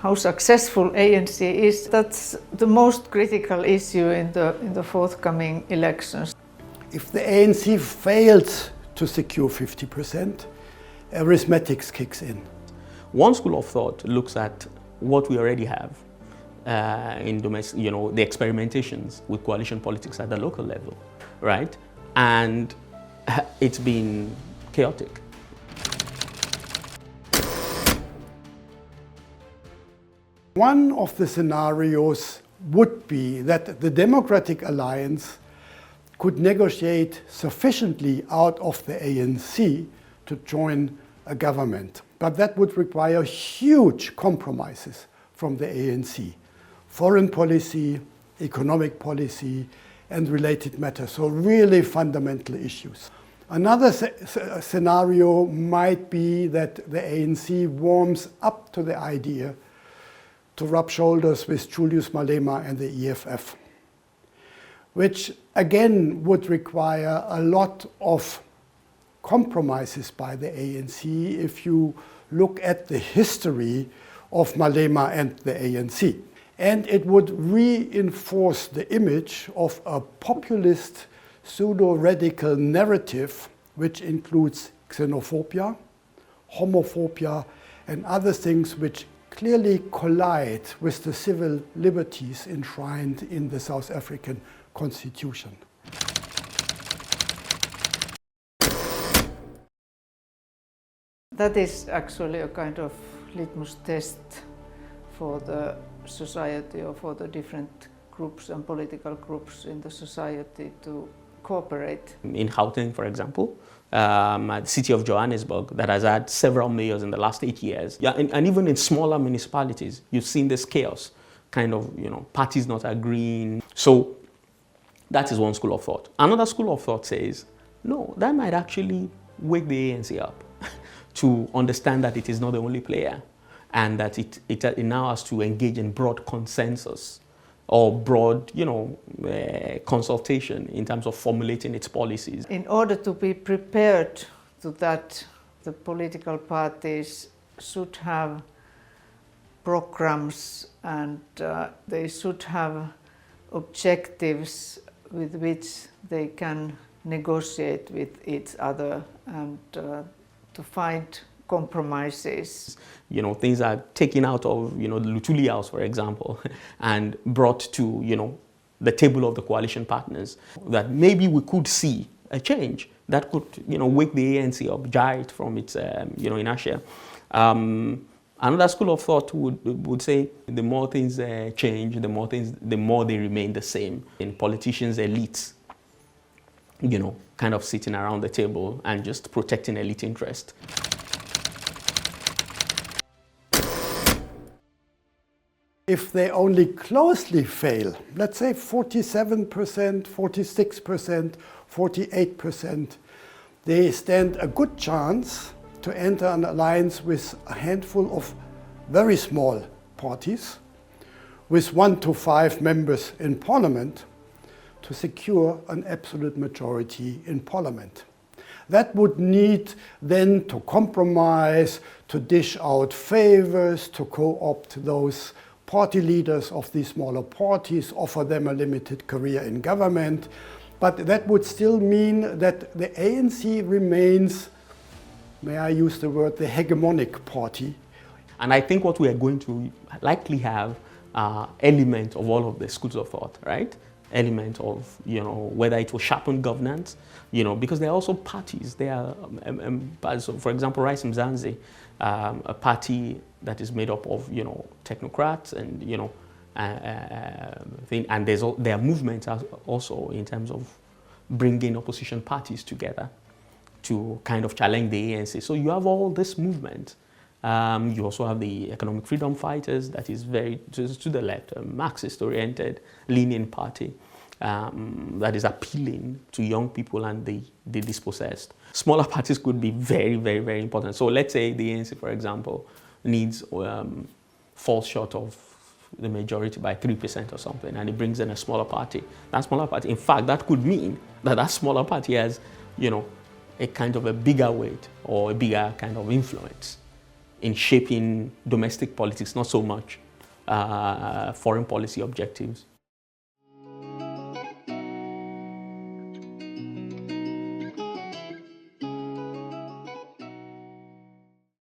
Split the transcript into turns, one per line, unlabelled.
how successful ANC is. That's the most critical issue in the forthcoming elections.
If the ANC fails to secure 50%, arithmetic kicks in.
One school of thought looks at what we already have in domestic, the experimentations with coalition politics at the local level, right? And it's been chaotic.
One of the scenarios would be that the Democratic Alliance could negotiate sufficiently out of the ANC to join a government. But that would require huge compromises from the ANC. Foreign policy, economic policy, and related matters, so really fundamental issues. Another scenario might be that the ANC warms up to the idea to rub shoulders with Julius Malema and the EFF, which again would require a lot of compromises by the ANC if you look at the history of Malema and the ANC. And it would reinforce the image of a populist pseudo-radical narrative which includes xenophobia, homophobia, and other things which clearly collide with the civil liberties enshrined in the South African Constitution.
That is actually a kind of litmus test for the society or for the different groups and political groups in the society to cooperate.
In Gauteng, for example, the city of Johannesburg that has had several mayors in the last 8 years. Yeah, and even in smaller municipalities, you've seen this chaos, kind of, parties not agreeing. So that is one school of thought. Another school of thought says, no, that might actually wake the ANC up to understand that it is not the only player and that it now has to engage in broad consensus or broad, consultation in terms of formulating its policies.
In order to be prepared to that, the political parties should have programs and they should have objectives with which they can negotiate with each other and to find compromises.
Things are taken out of, the Luthuli House, for example, and brought to, the table of the coalition partners, that maybe we could see a change that could, wake the ANC up, jar it from its, inertia. Another school of thought would say the more things change, the more they remain the same. In politicians, elites, kind of sitting around the table and just protecting elite interest.
If they only closely fail, let's say 47%, 46%, 48%, they stand a good chance to enter an alliance with a handful of very small parties, with 1 to 5 members in parliament, to secure an absolute majority in parliament. That would need then to compromise, to dish out favors, to co-opt those party leaders of these smaller parties, offer them a limited career in government. But that would still mean that the ANC remains, may I use the word, the hegemonic party.
And I think what we are going to likely have element of all of the schools of thought, right? Element of, whether it will sharpen governance, because there are also parties. There are, so for example, Rice Mzansi, a party that is made up of, technocrats and, and there are movements also in terms of bringing opposition parties together to kind of challenge the ANC. So you have all this movement. You also have the economic freedom fighters that is very to the left, a Marxist-oriented, leaning party that is appealing to young people and the dispossessed. Smaller parties could be very, very, very important. So let's say the ANC, for example, falls short of the majority by 3% or something, and it brings in a smaller party. That smaller party, in fact, that could mean that smaller party has, a kind of a bigger weight or a bigger kind of influence in shaping domestic politics, not so much foreign policy objectives.